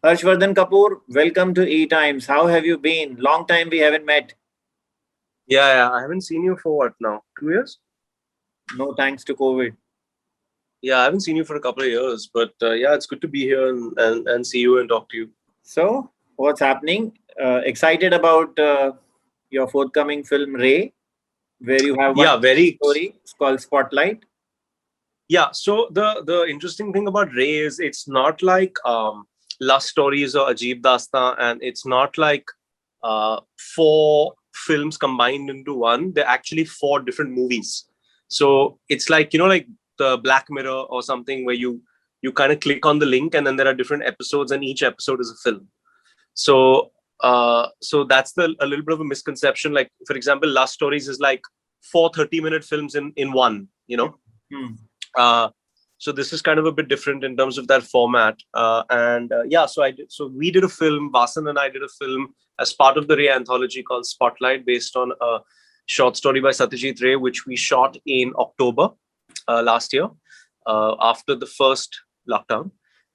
Harshvarrdhan Kapoor, welcome to ETimes. How have you been? Long time we haven't met. Yeah, I haven't seen you for what now? 2 years? No thanks to COVID. Yeah, I haven't seen you for a couple of years, but yeah, it's good to be here and see you and talk to you. So, what's happening? Excited about your forthcoming film Ray, where you have one Yeah, very. story. It's called Spotlight. Yeah, so the interesting thing about Ray is it's not like Lust Stories or Ajib Dasta, and it's not like four films combined into one. They're actually four different movies. So it's like like the Black Mirror or something where you kind of click on the link and then there are different episodes and each episode is a film. So that's a little bit of a misconception. Like for example, Lust Stories is like four 30-minute films in one. Hmm. Uh, so this is kind of a bit different in terms of that format. And yeah, so we did a film. Vasan and I did a film as part of the Ray anthology called Spotlight, based on a short story by Satyajit Ray, which we shot in October last year, after the first lockdown.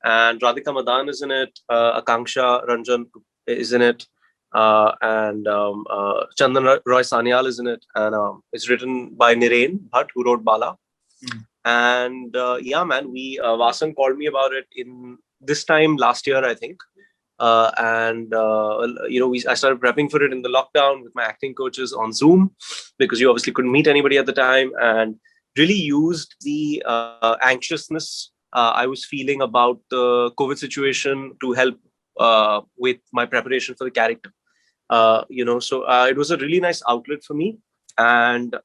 And Radhika Madan is in it. Akanksha Ranjan is in it. And Chandan Roy Sanyal is in it. And it's written by Nirain Bhatt, who wrote Bala. And yeah, man, we Vasan called me about it in this time last year, I think. And I started prepping for it in the lockdown with my acting coaches on Zoom, because you obviously couldn't meet anybody at the time, and really used the anxiousness I was feeling about the COVID situation to help with my preparation for the character. So it was a really nice outlet for me. And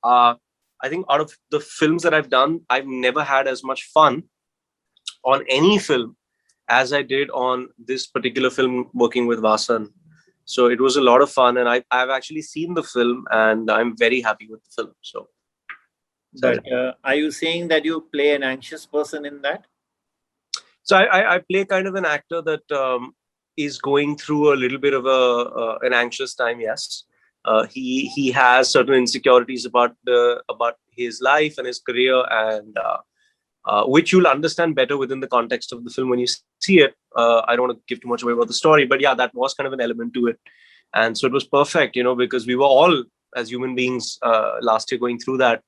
I think out of the films that I've done, I've never had as much fun on any film as I did on this particular film working with Vasan. So it was a lot of fun, and I've actually seen the film, and I'm very happy with the film. So, But are you saying that you play an anxious person in that? I play kind of an actor that is going through a little bit of an anxious time. Yes, he has certain insecurities about his life and his career, and which you'll understand better within the context of the film when you see it. I don't want to give too much away about the story, but yeah, that was kind of an element to it. And so it was perfect, because we were all, as human beings, last year going through that.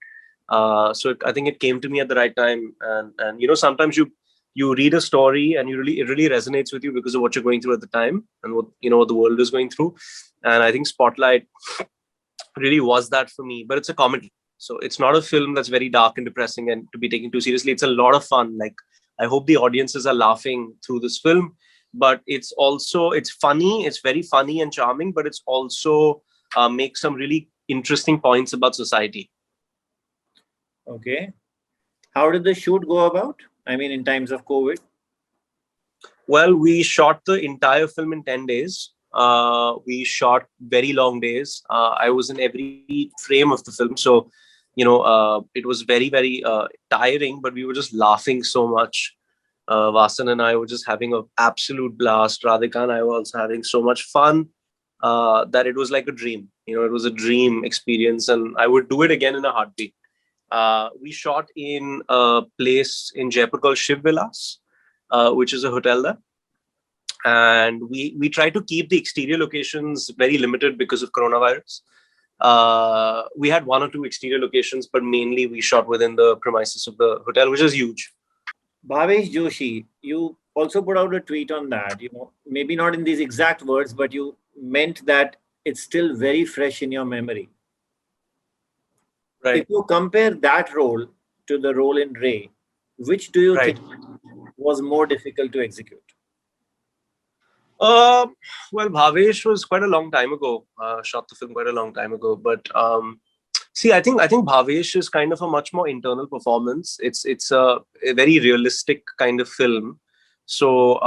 So I think it came to me at the right time. And sometimes you read a story and it really resonates with you because of what you're going through at the time and what the world is going through. And I think Spotlight really was that for me. But it's a comedy. So it's not a film that's very dark and depressing and to be taken too seriously. It's a lot of fun. Like, I hope the audiences are laughing through this film. But it's funny. It's very funny and charming. But it's also makes some really interesting points about society. Okay. How did the shoot go about? I mean, in times of COVID? Well, we shot the entire film in 10 days. We shot very long days. I was in every frame of the film. So, it was very, very tiring, but we were just laughing so much. Vasan and I were just having an absolute blast. Radhika and I were also having so much fun that it was like a dream. It was a dream experience, and I would do it again in a heartbeat. We shot in a place in Jaipur called Shiv Vilas, which is a hotel there. And we try to keep the exterior locations very limited because of coronavirus. We had one or two exterior locations, but mainly we shot within the premises of the hotel, which is huge. Bhavesh Joshi, you also put out a tweet on that. Maybe not in these exact words, but you meant that it's still very fresh in your memory. Right. If you compare that role to the role in Ray, which do you Right. think was more difficult to execute? Well, Bhavesh was quite a long time ago. Shot the film quite a long time ago, but see, I think Bhavesh is kind of a much more internal performance. It's a very realistic kind of film. So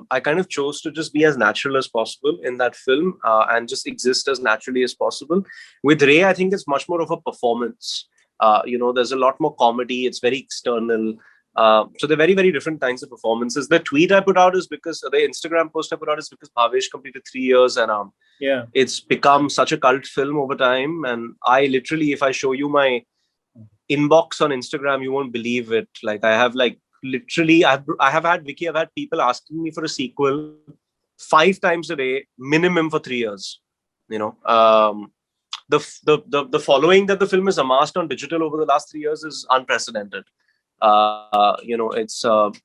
I kind of chose to just be as natural as possible in that film and just exist as naturally as possible. With Ray, I think it's much more of a performance. There's a lot more comedy. It's very external. So they're very, very different kinds of performances. The tweet I put out is because the Instagram post I put out is because Bhavesh completed 3 years, and Yeah. it's become such a cult film over time. And I literally, if I show you my inbox on Instagram, you won't believe it. Like, I have like literally, I've had Vicky, I've had people asking me for a sequel. 5 times a day minimum for 3 years. You know, the following that the film has amassed on digital over the last 3 years is unprecedented.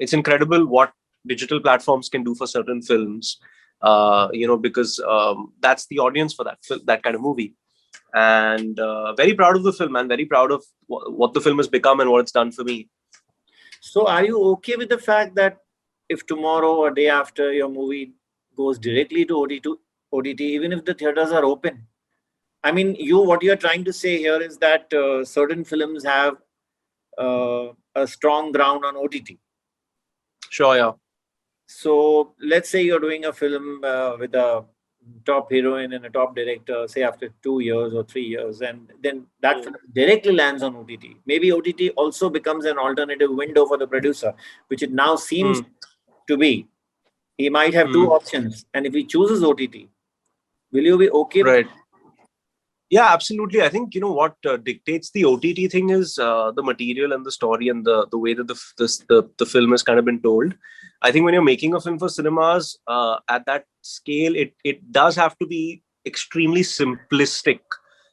It's incredible what digital platforms can do for certain films. Because that's the audience for that kind of movie. And very proud of the film, and very proud of what the film has become and what it's done for me. So, are you okay with the fact that if tomorrow or day after your movie goes directly to OTT, even if the theaters are open? I mean, what you're trying to say here is that certain films have a strong ground on OTT. Sure, yeah. So, let's say you're doing a film with a top heroine and a top director, say after 2 years or 3 years, and then that film directly lands on OTT. Maybe OTT also becomes an alternative window for the producer, which it now seems to be. He might have two options, and if he chooses OTT, will you be okay? Right. Yeah, absolutely. I think, what dictates the OTT thing is the material and the story and the way that the film has kind of been told. I think when you're making a film for cinemas at that scale, it does have to be extremely simplistic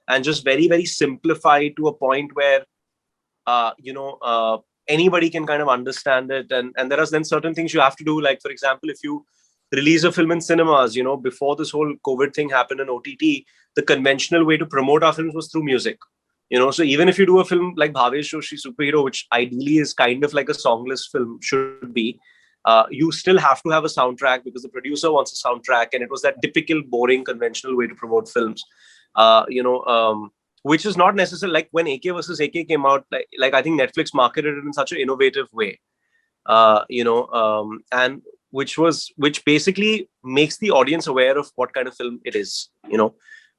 and just very, very simplified to a point where anybody can kind of understand it. And there are then certain things you have to do. Like, for example, if you release a film in cinemas, before this whole COVID thing happened in OTT, the conventional way to promote our films was through music. So even if you do a film like Bhavesh Joshi Superhero, which ideally is kind of like a songless film should be, you still have to have a soundtrack because the producer wants a soundtrack, and it was that typical boring conventional way to promote films. Which is not necessary. Like when AK versus AK came out, like I think Netflix marketed it in such an innovative way, and which basically makes the audience aware of what kind of film it is,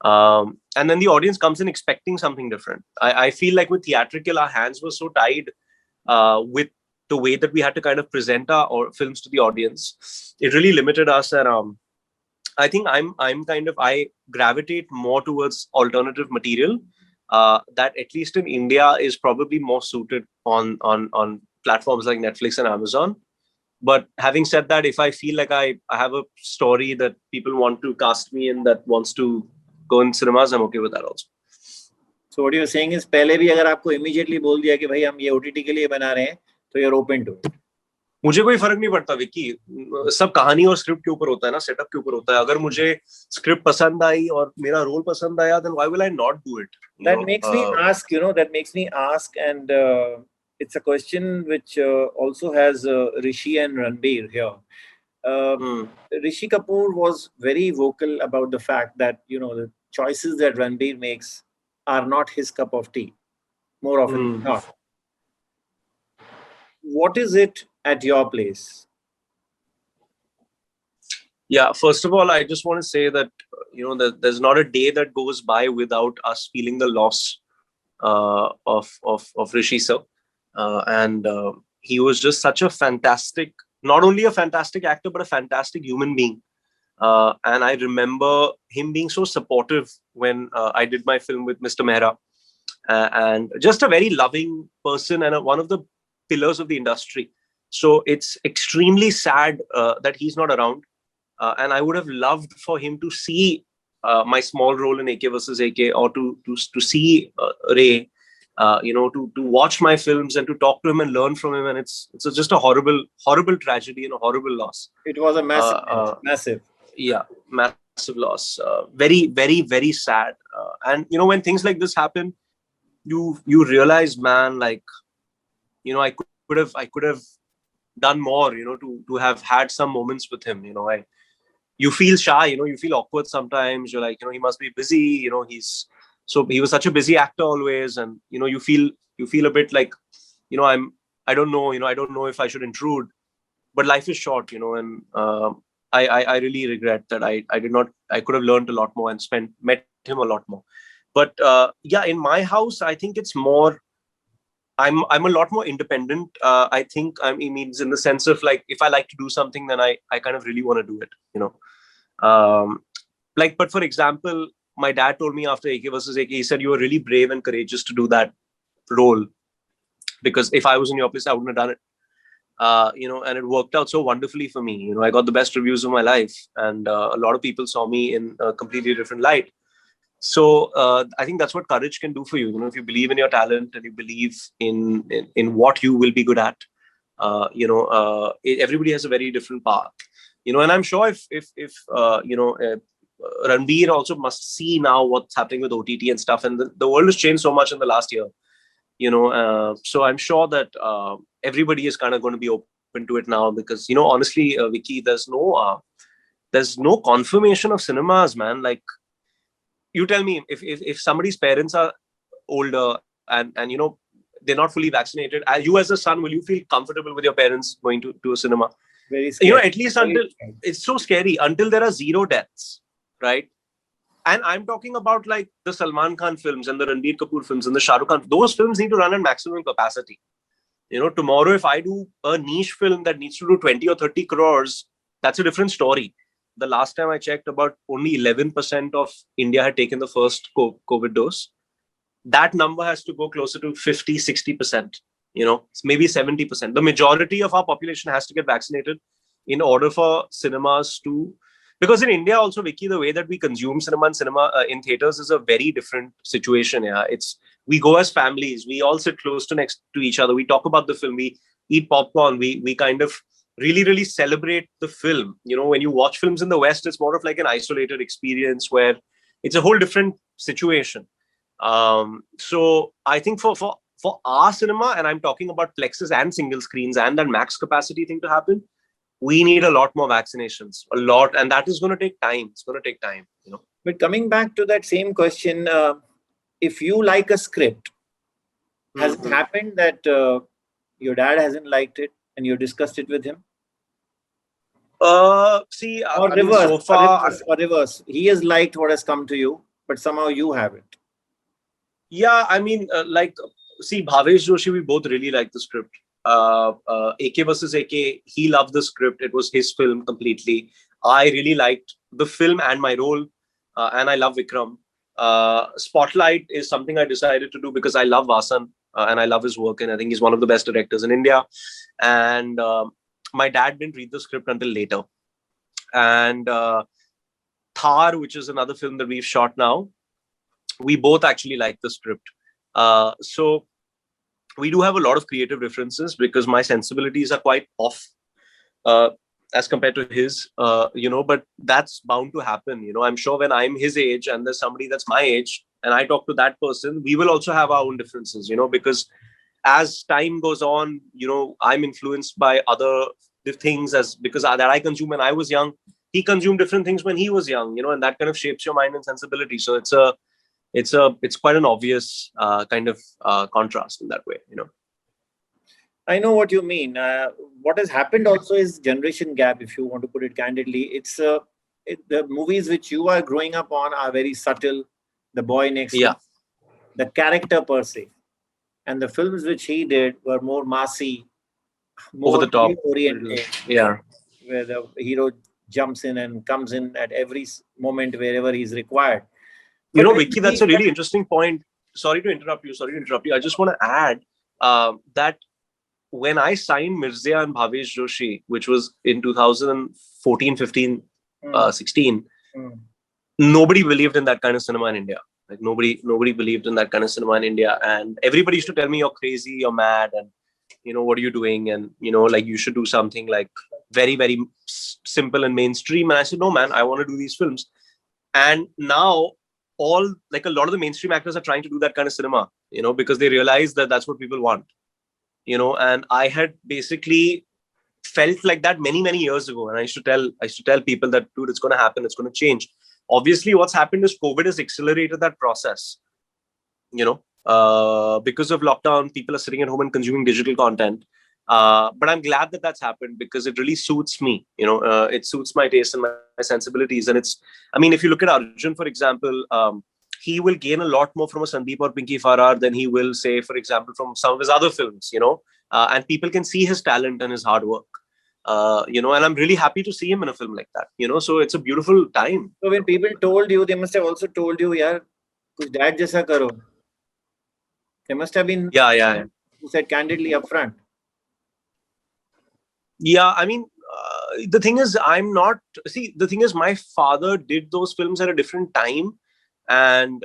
and then the audience comes in expecting something different. I feel like with theatrical, our hands were so tied with the way that we had to kind of present our films to the audience. It really limited us, and I think I gravitate more towards alternative material that at least in India is probably more suited on platforms like Netflix and Amazon. But having said that, if I feel like I have a story that people want to cast me in that wants to go in cinemas, I'm okay with that also. So what you're saying is, पहले भी अगर आपको immediately बोल दिया कि भाई हम ये OTT के लिए बना रहे हैं, तो you're open to it. मुझे कोई फर्क नहीं पड़ता विक्की, सब कहानी और स्क्रिप्ट के ऊपर होता है ना, सेटअप के ऊपर होता है. अगर मुझे स्क्रिप्ट पसंद आई और मेरा रोल पसंद आया, then why will I not do it? That makes me ask, and it's a question which also has Rishi and Ranbir here. Rishi Kapoor was very vocal about the fact that the choices that Ranbir makes are not his cup of tea, more often than not. What is it at your place? Yeah, first of all, I just want to say that that there's not a day that goes by without us feeling the loss of Rishi sir, and he was just such a fantastic, not only a fantastic actor but a fantastic human being. And I remember him being so supportive when I did my film with Mr. Mehra, and just a very loving person and one of the pillars of the industry. So it's extremely sad that he's not around. And I would have loved for him to see my small role in AK versus AK, or to see Ray, to watch my films and to talk to him and learn from him. And it's just a horrible tragedy and a horrible loss. It was a massive. Yeah, massive loss. Very, very, very sad. And when things like this happen, you realize, man, like, I could have done more, to have had some moments with him. You feel shy, you feel awkward sometimes. You're like, he must be busy. He was such a busy actor always, and you feel a bit like, I don't know, I don't know if I should intrude, but life is short, and I really regret that I could have learned a lot more and met him a lot more. But yeah, in my house, I think it's more, I'm a lot more independent. I think means in the sense of, like, if I like to do something, then I kind of really want to do it, but for example, my dad told me after AK versus AK, he said, you were really brave and courageous to do that role, because if I was in your place, I wouldn't have done it. and it worked out so wonderfully for me. I got the best reviews of my life, and a lot of people saw me in a completely different light. So I think that's what courage can do for you. If you believe in your talent and you believe in what you will be good at, everybody has a very different path. And I'm sure if Ranbir also must see now what's happening with OTT and stuff, and the world has changed so much in the last year. So I'm sure that everybody is kind of going to be open to it now, because honestly, Vicky, there's no confirmation of cinemas, man. Like, you tell me, if somebody's parents are older and they're not fully vaccinated, you as a son, will you feel comfortable with your parents going to a cinema? Very scary. At least until it's so scary, until there are zero deaths, right? And I'm talking about like the Salman Khan films and the Ranbir Kapoor films and the Shah Rukh Khan. Those films need to run at maximum capacity. Tomorrow, if I do a niche film that needs to do 20 or 30 crores, that's a different story. The last time I checked, about only 11% of India had taken the first COVID dose. That number has to go closer to 50, 60%, maybe 70%. The majority of our population has to get vaccinated in order for cinemas to, because in India also, Vicky, the way that we consume cinema and cinema in theaters is a very different situation. Yeah, we go as families, we all sit close to next to each other, we talk about the film, we eat popcorn, we kind of really, really celebrate the film. When you watch films in the West, it's more of like an isolated experience where it's a whole different situation. So I think for our cinema, and I'm talking about plexes and single screens and that max capacity thing to happen, we need a lot more vaccinations, a lot, and that is going to take time. It's going to take time. But coming back to that same question, if you like a script, has it happened that your dad hasn't liked it and you discussed it with him? See, or reverse, so far, or reverse. He has liked what has come to you, but somehow you haven't. Yeah, I mean, see, Bhavesh Joshi, we both really liked the script. AK versus AK, he loved the script. It was his film completely. I really liked the film and my role, and I love Vikram. Spotlight is something I decided to do because I love Vasan and I love his work, and I think he's one of the best directors in India. And my dad didn't read the script until later. And Thar, which is another film that we've shot now, we both actually like the script. So we do have a lot of creative differences because my sensibilities are quite off as compared to his, but that's bound to happen. I'm sure when I'm his age and there's somebody that's my age and I talk to that person, we will also have our own differences, because as time goes on, I'm influenced by other things because that I consume when I was young. He consumed different things when he was young, and that kind of shapes your mind and sensibility. So it's quite an obvious kind of contrast in that way. I know what you mean. What has happened also is generation gap, if you want to put it candidly. It's the movies which you are growing up on are very subtle. The boy next door, the character per se, and the films which he did were more massy, more over the top oriented. Yeah, where the hero jumps in and comes in at every moment wherever he's required. Vicky, that's a really interesting point. Sorry to interrupt you. I just want to add that when I signed Mirzya and Bhavesh Joshi, which was in 2014, 15, 16, nobody believed in that kind of cinema in India. Like nobody believed in that kind of cinema in India. And everybody used to tell me, you're crazy, you're mad, and what are you doing? And like you should do something like very, very simple and mainstream. And I said, no, man, I want to do these films. And now a lot of the mainstream actors are trying to do that kind of cinema, because they realize that that's what people want. And I had basically felt like that many, many years ago. And I used to tell people that, dude, it's going to happen. It's going to change. Obviously, what's happened is COVID has accelerated that process. Because of lockdown, people are sitting at home and consuming digital content. But I'm glad that that's happened because it really suits me. It suits my taste and my sensibilities. And if you look at Arjun, for example, he will gain a lot more from a Sandeep or Pinky Farrar than he will, say, for example, from some of his other films, and people can see his talent and his hard work, and I'm really happy to see him in a film like that, so it's a beautiful time. So when people told you, they must have also told you, yaar, kuch dad jaisa karo. They must have been, yeah. You said candidly upfront. Yeah, I mean, the thing is, I'm not. See, the thing is, my father did those films at a different time, and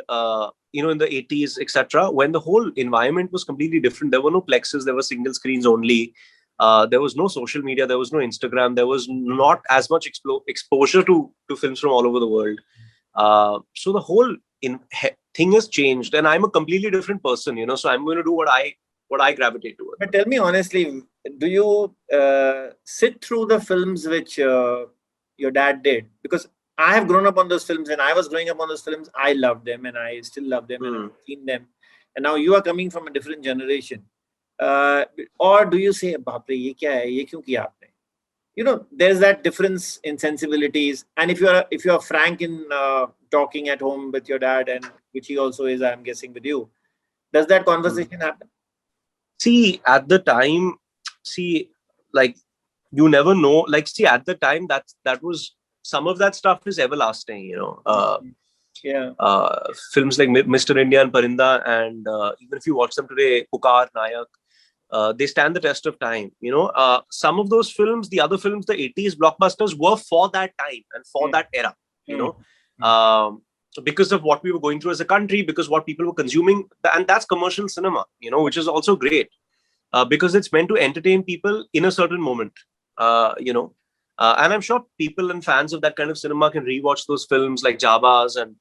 in the 80s, etc., when the whole environment was completely different. There were no plexes, there were single screens only. There was no social media, there was no Instagram, there was not as much exposure to films from all over the world. So the whole thing has changed, and I'm a completely different person. So I'm going to do what I gravitate toward. But tell me honestly, do you sit through the films which your dad did? Because I have grown up on those films, and I was growing up on those films. I loved them, and I still love them, and I've seen them. And now you are coming from a different generation. Or do you say, "Baap re, ye kya hai? Ye kyun kiya aapne?" There's that difference in sensibilities. And if you are frank in talking at home with your dad, and which he also is, I'm guessing, with you, does that conversation happen? See, at the time, like, you never know. Like, see, at the time, that was, some of that stuff is everlasting. Yeah. Films like Mr. India and Parinda, and even if you watch them today, Pukar, Nayak, they stand the test of time. Some of those films, the other films, the 80s blockbusters, were for that time and for that era. Because of what we were going through as a country, because what people were consuming, and that's commercial cinema, which is also great, because it's meant to entertain people in a certain moment. And I'm sure people and fans of that kind of cinema can rewatch those films like Jabaz and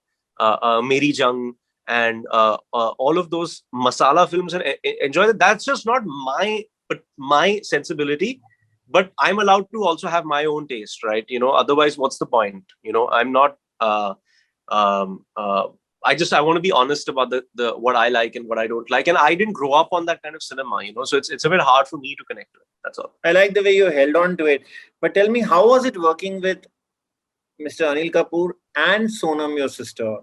Meri Jung and all of those masala films and enjoy that. That's just not my sensibility, but I'm allowed to also have my own taste, right? Otherwise, what's the point? I'm not. I want to be honest about the what I like and what I don't like, and I didn't grow up on that kind of cinema, so it's a bit hard for me to connect to it. That's all. I like the way you held on to it. But tell me, how was it working with Mr. Anil Kapoor and Sonam, your sister?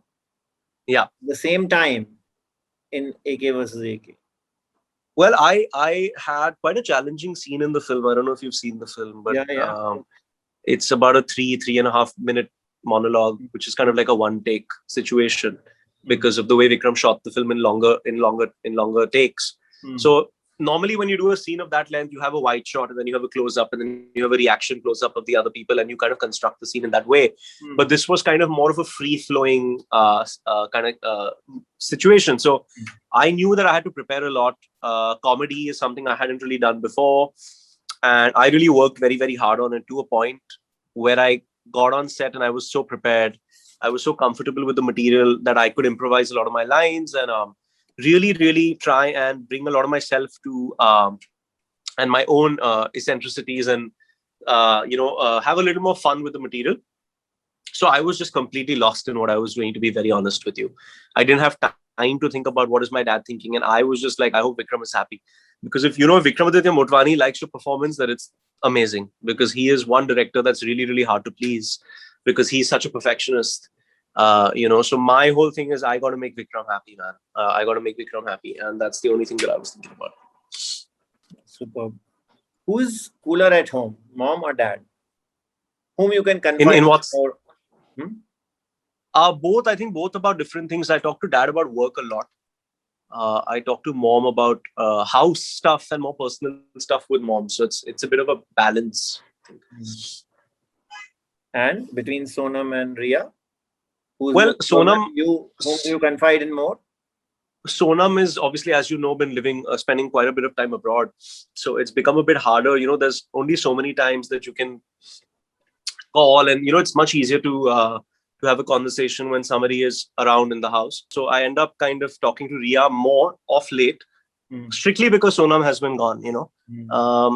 Yeah. The same time in AK versus AK. Well, I had quite a challenging scene in the film. I don't know if you've seen the film, but it's about a 3.5 minute monologue, which is kind of like a one take situation because of the way Vikram shot the film in longer takes. So normally when you do a scene of that length, you have a wide shot and then you have a close up and then you have a reaction close up of the other people and you kind of construct the scene in that way. But this was kind of more of a free flowing situation. So I knew that I had to prepare a lot. Comedy is something I hadn't really done before. And I really worked very, very hard on it to a point where I got on set and I was so prepared. I was so comfortable with the material that I could improvise a lot of my lines and really, really try and bring a lot of myself to and my own eccentricities and have a little more fun with the material. So I was just completely lost in what I was doing, to be very honest with you. I didn't have time to think about what is my dad thinking, and I was just like, I hope Vikram is happy, because if Vikramaditya Motwani likes your performance, that it's amazing, because he is one director that's really, really hard to please, because he's such a perfectionist. So my whole thing is I got to make Vikram happy, man. I got to make Vikram happy, and that's the only thing that I was thinking about. Superb. Who is cooler at home, mom or dad? Whom you can confide in what? Both. I think both about different things. I talk to dad about work a lot. I talk to mom about house stuff and more personal stuff with mom. So it's a bit of a balance. And between Sonam and Ria? Sonam, whom do you confide in more? Sonam is obviously, as you know, been spending quite a bit of time abroad. So it's become a bit harder. There's only so many times that you can call, and it's much easier to have a conversation when somebody is around in the house. So I end up kind of talking to Ria more off late, strictly because Sonam has been gone,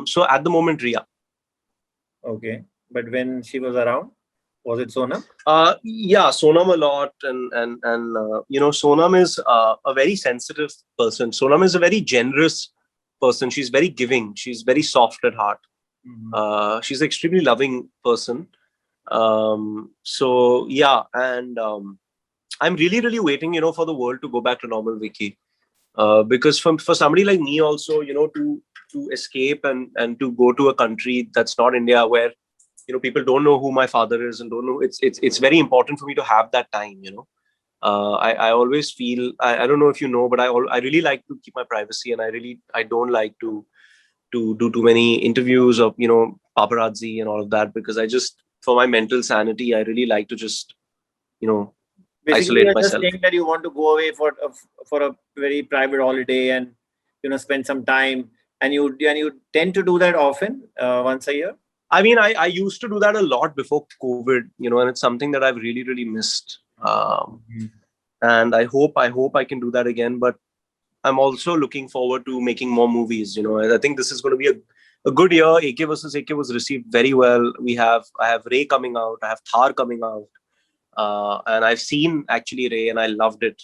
So at the moment, Ria. Okay. But when she was around, was it Sonam? Yeah, Sonam a lot. And Sonam is a very sensitive person. Sonam is a very generous person. She's very giving. She's very soft at heart. She's an extremely loving person. So yeah, and I'm really, really waiting, for the world to go back to normal, Vicky. Because for somebody like me also, to escape and to go to a country that's not India, where people don't know who my father is and don't know, it's very important for me to have that time. I always feel, I don't know if you know, but I really like to keep my privacy, and I don't like to to do too many interviews of, paparazzi and all of that, because I just, for my mental sanity, I really like to just, you know, Basically, isolate you're just myself. saying that you want to go away for a very private holiday and spend some time, and you tend to do that often, once a year. I mean, I used to do that a lot before COVID, and it's something that I've really, really missed. Mhm. And I hope I can do that again. But I'm also looking forward to making more movies. And I think this is going to be a good year. AK versus AK was received very well. I have Ray coming out. I have Thar coming out. And I've seen actually Ray, and I loved it.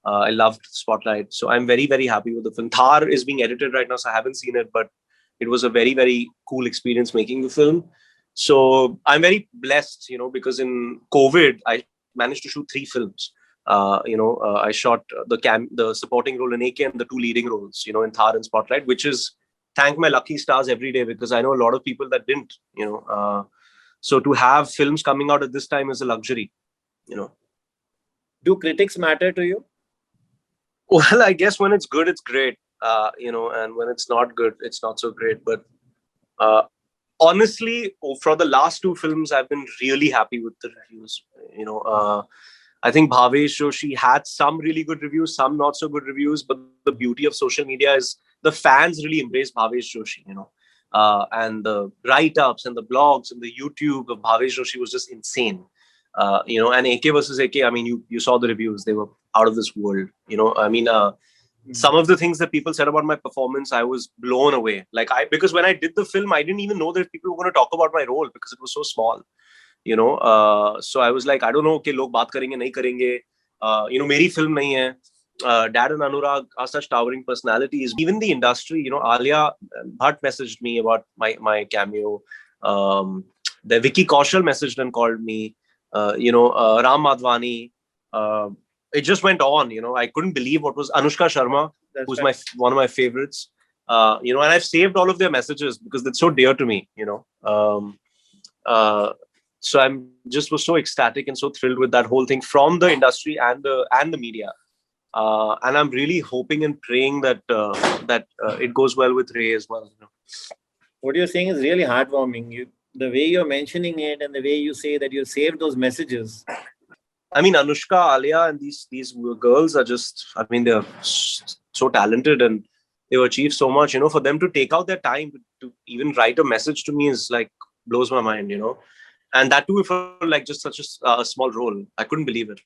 I loved Spotlight. So I'm very, very happy with the film. Thar is being edited right now, so I haven't seen it, but it was a very, very cool experience making the film. So I'm very blessed, because in COVID, I managed to shoot 3 films. I shot the supporting role in AK and the 2 leading roles, in Thar and Spotlight, which is thank my lucky stars every day, because I know a lot of people that didn't. So to have films coming out at this time is a luxury. Do critics matter to you? Well, I guess when it's good, it's great. And when it's not good, it's not so great. But uh, honestly, for the last 2 films, I've been really happy with the reviews. I think Bhavesh Joshi had some really good reviews, some not so good reviews. But the beauty of social media is the fans really embrace Bhavesh Joshi. And the write-ups and the blogs and the YouTube of Bhavesh Joshi was just insane. And AK versus AK, I mean, you saw the reviews; they were out of this world. I mean, some of the things that people said about my performance, I was blown away. Because when I did the film, I didn't even know that people were going to talk about my role because it was so small. So I was like, I don't know, okay, log baat karenge, nahi karenge. Meri film nahi hai. Dad and Anurag are such towering personalities. Even the industry, Alia Bhatt messaged me about my cameo. The Vicky Kaushal messaged and called me. Ram Madhwani. It just went on. I couldn't believe what was Anushka Sharma, That's who's right. one of my favorites. And I've saved all of their messages because it's so dear to me. Uh, so I'm just was so ecstatic and so thrilled with that whole thing from the industry and the media. And I'm really hoping and praying that it goes well with Ray as well. What you're saying is really heartwarming. The way you're mentioning it and the way you say that you saved those messages. I mean, Anushka, Alia, and these girls are just. I mean, they're so talented and they've achieved so much. For them to take out their time to even write a message to me is like blows my mind. And that too for like just such a small role. I couldn't believe it.